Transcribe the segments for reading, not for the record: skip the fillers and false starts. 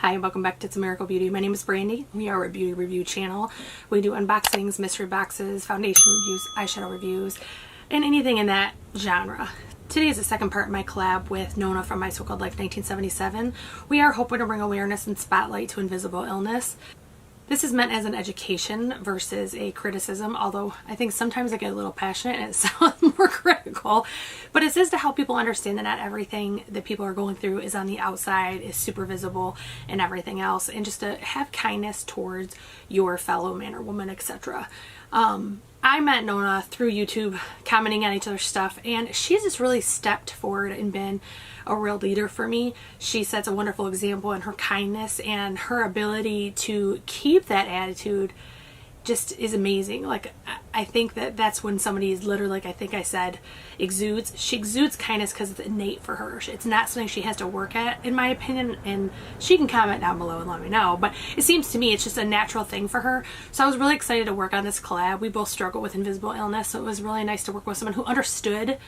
Hi, welcome back to It's a Miracle Beauty. My name is Brandy. We are a beauty review channel. We do unboxings, mystery boxes, foundation reviews, eyeshadow reviews, and anything in that genre. Today is the second part of my collab with Nona from My So-Called Life 1977. We are hoping to bring awareness and spotlight to invisible illness. This is meant as an education versus a criticism, although I think sometimes I get a little passionate and it sounds more critical. But it is to help people understand that not everything that people are going through is on the outside, is super visible and everything else, and just to have kindness towards your fellow man or woman, etc. I met Nona through YouTube, commenting on each other's stuff, and she's just really stepped forward and been a real leader for me. She sets a wonderful example in her kindness, and her ability to keep that attitude just is amazing. Like, I think that that's when somebody is literally, like I think I said, she exudes kindness because it's innate for her. It's not something she has to work at, in my opinion, and she can comment down below and let me know, but it seems to me it's just a natural thing for her. So I was really excited to work on this collab. We both struggle with invisible illness, so it was really nice to work with someone who understood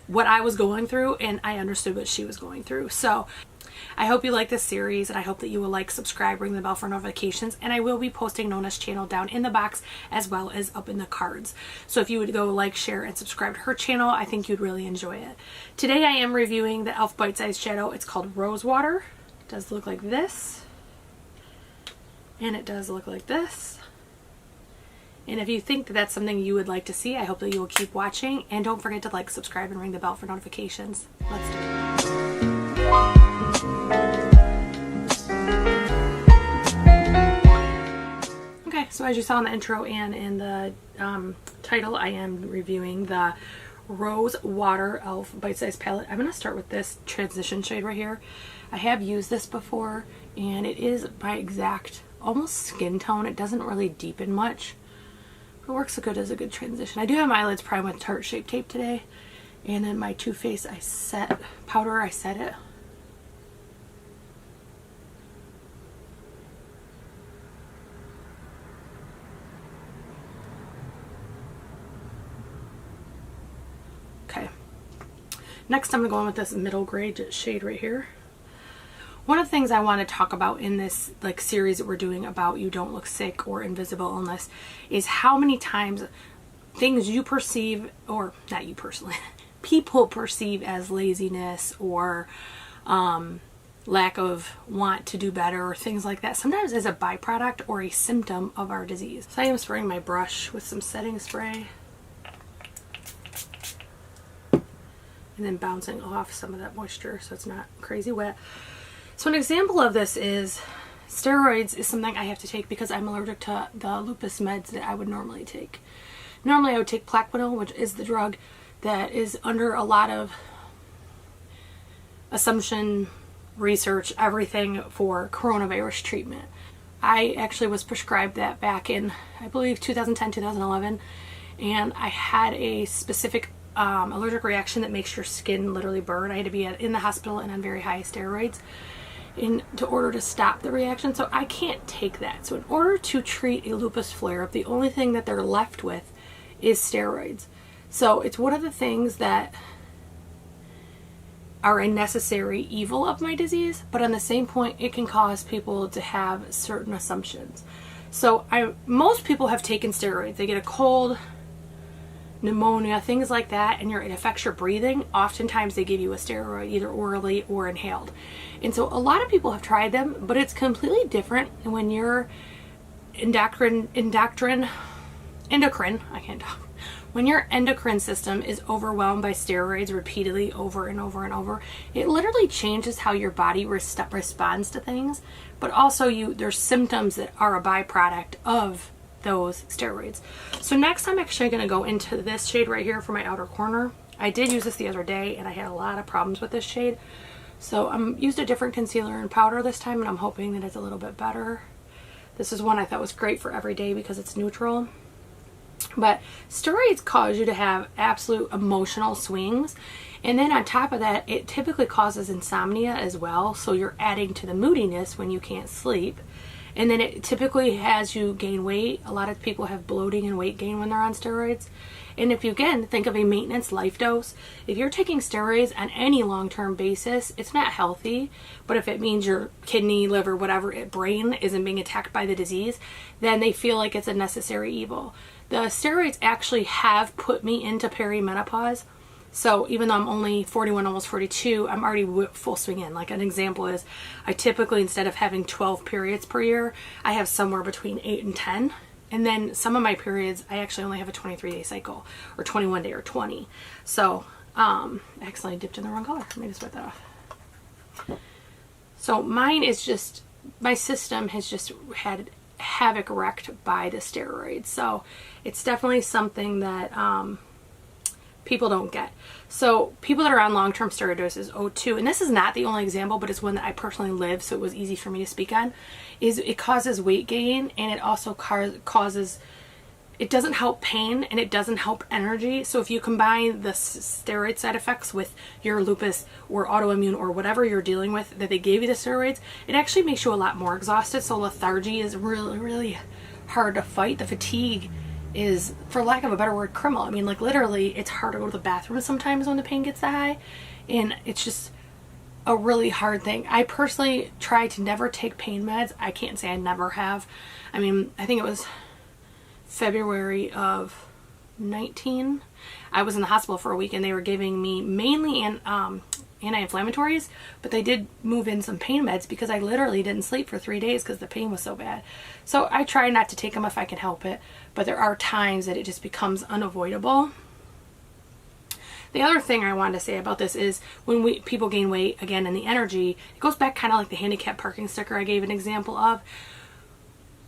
what I was going through and I understood what she was going through. So I hope you like this series, and I hope that you will like, subscribe, ring the bell for notifications, and I will be posting Nona's channel down in the box as well as up in the cards. So if you would go like, share, and subscribe to her channel, I think you'd really enjoy it. Today I am reviewing the e.l.f. Bite Size Shadow. It's called Rose Water. It does look like this, and it does look like this. And if you think that that's something you would like to see, I hope that you will keep watching, and don't forget to like, subscribe, and ring the bell for notifications. Let's do it. Okay, so as you saw in the intro and in the title, I am reviewing the Rose Water e.l.f. Bite Size Palette. I'm going to start with this transition shade right here. I have used this before, and it is my exact, almost skin tone. It doesn't really deepen much. It works good as a good transition. I do have my eyelids primed with Tarte Shape Tape today, and then my Too Faced powder, I set it. Okay. Next I'm going to go in with this middle gray shade right here. One of the things I want to talk about in this series that we're doing about You Don't Look Sick or Invisible Illness is how many times things you perceive, or not you personally, people perceive as laziness or lack of want to do better or things like that, sometimes as a byproduct or a symptom of our disease. So I am spraying my brush with some setting spray and then bouncing off some of that moisture so it's not crazy wet. So an example of this is steroids is something I have to take because I'm allergic to the lupus meds that I would normally take. Normally I would take Plaquenil, which is the drug that is under a lot of assumption, research, everything for coronavirus treatment. I actually was prescribed that back in, I believe, 2010, 2011, and I had a specific allergic reaction that makes your skin literally burn. I had to be in the hospital and on very high steroids in order to stop the reaction, so I can't take that. So in order to treat a lupus flare-up, the only thing that they're left with is steroids. So it's one of the things that are a necessary evil of my disease, but on the same point it can cause people to have certain assumptions. So most people have taken steroids. They get a cold, pneumonia, things like that, and it affects your breathing. Oftentimes they give you a steroid, either orally or inhaled. And so a lot of people have tried them, but it's completely different when your endocrine system is overwhelmed by steroids repeatedly over and over and over. It literally changes how your body responds to things, but also there's symptoms that are a byproduct of those steroids. So next I'm actually going to go into this shade right here for my outer corner. I did use this the other day and I had a lot of problems with this shade, so I used a different concealer and powder this time, and I'm hoping that it's a little bit better. This is one I thought was great for every day because it's neutral. But steroids cause you to have absolute emotional swings. And then on top of that, it typically causes insomnia as well. So you're adding to the moodiness when you can't sleep. And then it typically has you gain weight. A lot of people have bloating and weight gain when they're on steroids. And if you, again, think of a maintenance life dose, if you're taking steroids on any long-term basis, it's not healthy. But if it means your kidney, liver, whatever, brain isn't being attacked by the disease, then they feel like it's a necessary evil. The steroids actually have put me into perimenopause. So even though I'm only 41, almost 42, I'm already full swing in. Like an example is, I typically, instead of having 12 periods per year, I have somewhere between 8 and 10. And then some of my periods, I actually only have a 23-day cycle, or 21 day, or 20. So, I accidentally dipped in the wrong color. Let me just wipe that off. So mine is just, my system has just had havoc wrecked by the steroids. So it's definitely something that people don't get. So people that are on long-term steroid doses, Pt2, and this is not the only example, but it's one that I personally live, so it was easy for me to speak on, is it causes weight gain, and it also causes, it doesn't help pain, and it doesn't help energy. So if you combine the steroid side effects with your lupus or autoimmune or whatever you're dealing with that they gave you the steroids, it actually makes you a lot more exhausted. So lethargy is really, really hard to fight. The fatigue is, for lack of a better word, criminal. I mean, like literally, it's hard to go to the bathroom sometimes when the pain gets that high, and it's just a really hard thing. I personally try to never take pain meds. I can't say I never have. I mean, I think it was February of 19. I was in the hospital for a week, and they were giving me mainly anti-inflammatories, but they did move in some pain meds because I literally didn't sleep for 3 days because the pain was so bad. So I try not to take them if I can help it, but there are times that it just becomes unavoidable. The other thing I wanted to say about this is when people gain weight, again, and the energy, it goes back kind of like the handicap parking sticker I gave an example of.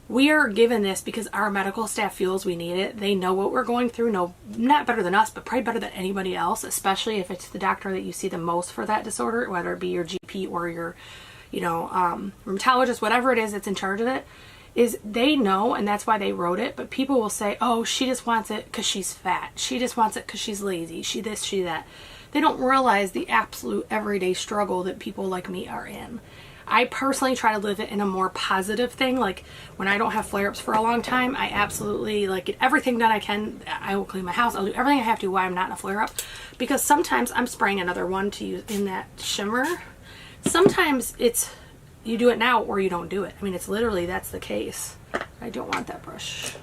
We are given this because our medical staff feels we need it. They know what we're going through, not better than us, but probably better than anybody else, especially if it's the doctor that you see the most for that disorder, whether it be your GP or your, rheumatologist, whatever it is that's in charge of it, is they know, and that's why they wrote it. But people will say, oh, she just wants it because she's fat. She just wants it because she's lazy. She this, she that. They don't realize the absolute everyday struggle that people like me are in. I personally try to live it in a more positive thing. Like when I don't have flare-ups for a long time, I absolutely get everything that I can. I will clean my house. I'll do everything I have to while I'm not in a flare-up, because sometimes I'm spraying another one to use in that shimmer. Sometimes it's you do it now or you don't do it. I mean, it's literally, that's the case. I don't want that brush.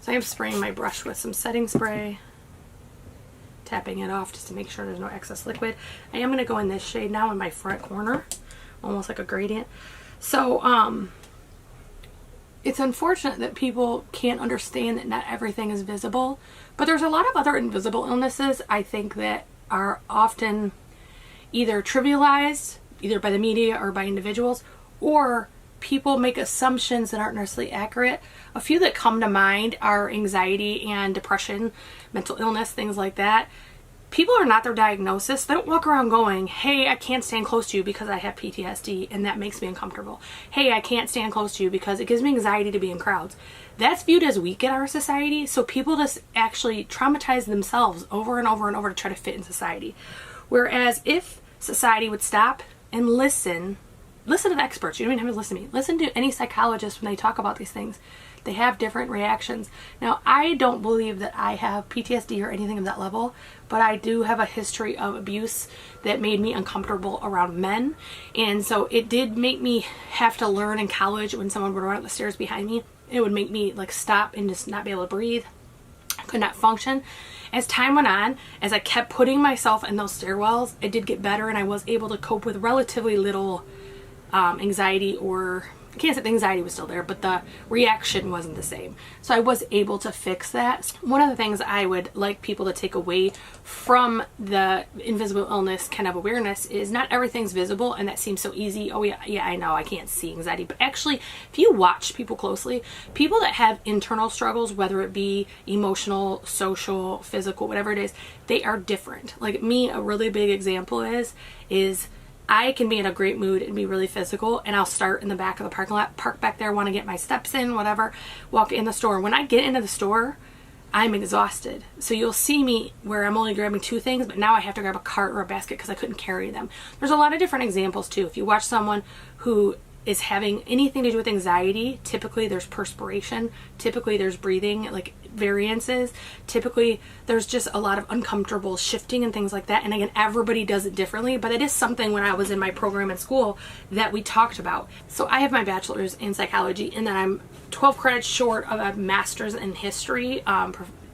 So I am spraying my brush with some setting spray, tapping it off just to make sure there's no excess liquid. I am going to go in this shade now in my front corner, almost like a gradient. So it's unfortunate that people can't understand that not everything is visible, but there's a lot of other invisible illnesses I think that are often either trivialized, either by the media or by individuals, or people make assumptions that aren't necessarily accurate. A few that come to mind are anxiety and depression, mental illness, things like that. People are not their diagnosis. They don't walk around going, hey, I can't stand close to you because I have PTSD and that makes me uncomfortable. Hey, I can't stand close to you because it gives me anxiety to be in crowds. That's viewed as weak in our society, so people just actually traumatize themselves over and over and over to try to fit in society. Whereas if society would stop and listen to the experts. You don't even have to listen to me. Listen to any psychologist when they talk about these things. They have different reactions. Now, I don't believe that I have PTSD or anything of that level, but I do have a history of abuse that made me uncomfortable around men. And so it did make me have to learn in college when someone would run up the stairs behind me. It would make me stop and just not be able to breathe. I could not function. As time went on, as I kept putting myself in those stairwells, it did get better and I was able to cope with relatively little anxiety, or I can't say the anxiety was still there, but the reaction wasn't the same. So I was able to fix that. One of the things I would like people to take away from the invisible illness kind of awareness is not everything's visible, and that seems so easy. Oh yeah, I know I can't see anxiety, but actually if you watch people closely, people that have internal struggles, whether it be emotional, social, physical, whatever it is, they are different. Like me, a really big example is I can be in a great mood and be really physical, and I'll start in the back of the parking lot, park back there, want to get my steps in, whatever, walk in the store. When I get into the store, I'm exhausted. So you'll see me where I'm only grabbing 2 things, but now I have to grab a cart or a basket because I couldn't carry them. There's a lot of different examples too. If you watch someone who is having anything to do with anxiety, typically there's perspiration, typically there's breathing like variances, typically there's just a lot of uncomfortable shifting and things like that. And again, everybody does it differently, but it is something when I was in my program in school that we talked about. So I have my bachelor's in psychology, and then I'm 12 credits short of a master's in history,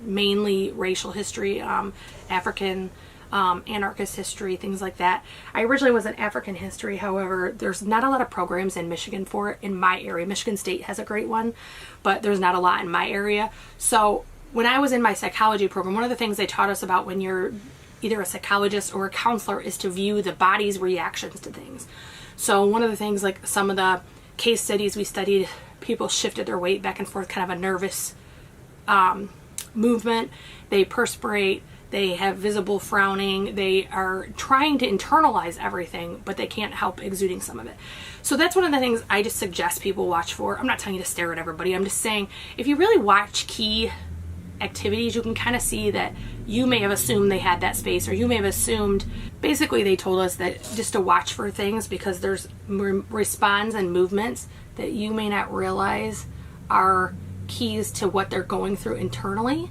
mainly racial history, African anarchist history, things like that. I originally was in African history, however, there's not a lot of programs in Michigan for it in my area. Michigan State has a great one, but there's not a lot in my area. So when I was in my psychology program, one of the things they taught us about when you're either a psychologist or a counselor is to view the body's reactions to things. So one of the things, like some of the case studies we studied, people shifted their weight back and forth, kind of a nervous movement. They perspirate. They have visible frowning. They are trying to internalize everything, but they can't help exuding some of it. So that's one of the things I just suggest people watch for. I'm not telling you to stare at everybody. I'm just saying, if you really watch key activities, you can kind of see that you may have assumed they had that space, or you may have assumed, basically they told us that just to watch for things because there's responds and movements that you may not realize are keys to what they're going through internally.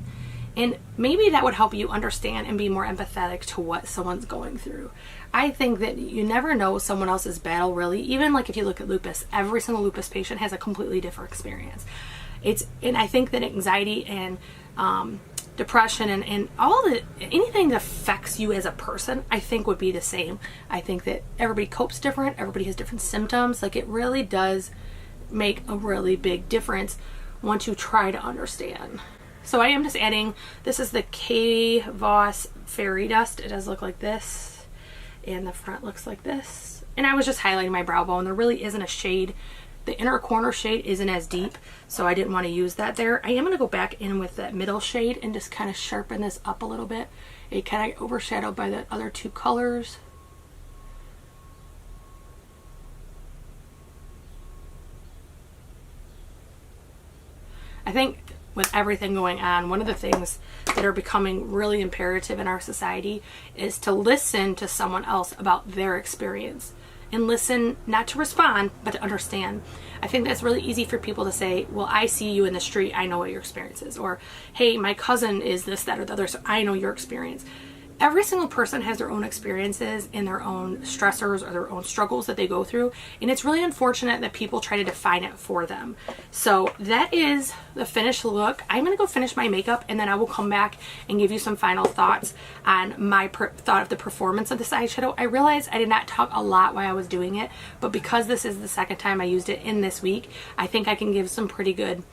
And maybe that would help you understand and be more empathetic to what someone's going through. I think that you never know someone else's battle, really. Even like if you look at lupus, every single lupus patient has a completely different experience. And I think that anxiety and depression and anything that affects you as a person, I think would be the same. I think that everybody copes different. Everybody has different symptoms. Like, it really does make a really big difference once you try to understand. So I am just adding, this is the K Voss Fairy Dust. It does look like this, and the front looks like this. And I was just highlighting my brow bone. There really isn't a shade. The inner corner shade isn't as deep, so I didn't want to use that there. I am going to go back in with that middle shade and just kind of sharpen this up a little bit. It kind of overshadowed by the other 2 colors. I think with everything going on, one of the things that are becoming really imperative in our society is to listen to someone else about their experience, and listen not to respond but to understand. I think that's really easy for people to say, well, I see you in the street, I know what your experience is, or hey, my cousin is this, that, or the other, so I know your experience. Every single person has their own experiences and their own stressors or their own struggles that they go through, and it's really unfortunate that people try to define it for them. So that is the finished look. I'm going to go finish my makeup, and then I will come back and give you some final thoughts on my thought of the performance of this eyeshadow. I realized I did not talk a lot while I was doing it, but because this is the second time I used it in this week, I think I can give some pretty good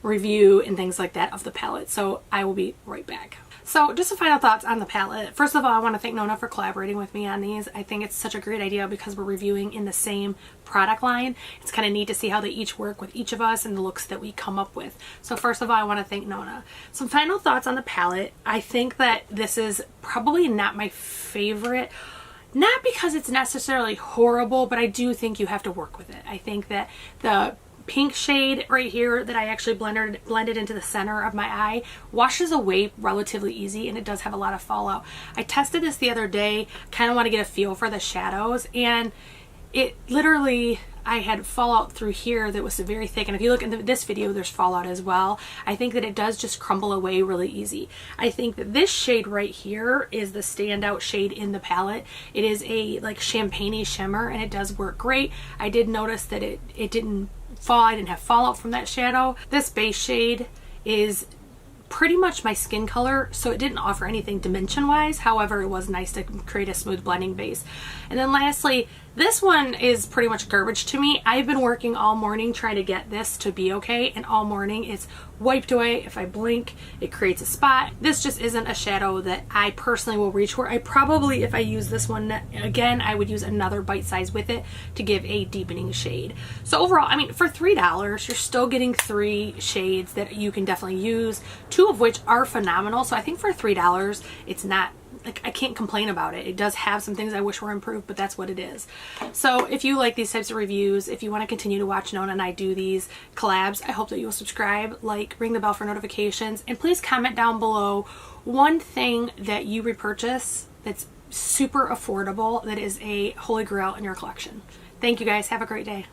review and things like that of the palette. So I will be right back. So just some final thoughts on the palette. First of all, I want to thank Nona for collaborating with me on these. I think it's such a great idea because we're reviewing in the same product line. It's kind of neat to see how they each work with each of us and the looks that we come up with. So first of all, I want to thank Nona. Some final thoughts on the palette. I think that this is probably not my favorite. Not because it's necessarily horrible, but I do think you have to work with it. I think that the pink shade right here that I actually blended into the center of my eye washes away relatively easy, and it does have a lot of fallout. I tested this the other day, kind of want to get a feel for the shadows, and it literally, I had fallout through here that was very thick, and if you look at this video, there's fallout as well. I think that it does just crumble away really easy. I think that this shade right here is the standout shade in the palette. It is a like champagne-y shimmer, and it does work great. I did notice that it didn't fall. I didn't have fallout from that shadow. This base shade is pretty much my skin color, so it didn't offer anything dimension wise. However, it was nice to create a smooth blending base. And then lastly, this one is pretty much garbage to me. I've been working all morning trying to get this to be okay, and all morning it's wiped away. If I blink, it creates a spot. This just isn't a shadow that I personally will reach for. I probably, if I use this one again, I would use another bite size with it to give a deepening shade. So overall, I mean, for $3, you're still getting 3 shades that you can definitely use, 2 of which are phenomenal. So I think for $3, it's not like, I can't complain about it. It does have some things I wish were improved, but that's what it is. So if you like these types of reviews, if you want to continue to watch Nona and I do these collabs, I hope that you'll subscribe, like, ring the bell for notifications, and please comment down below one thing that you repurchase that's super affordable, that is a holy grail in your collection. Thank you guys. Have a great day.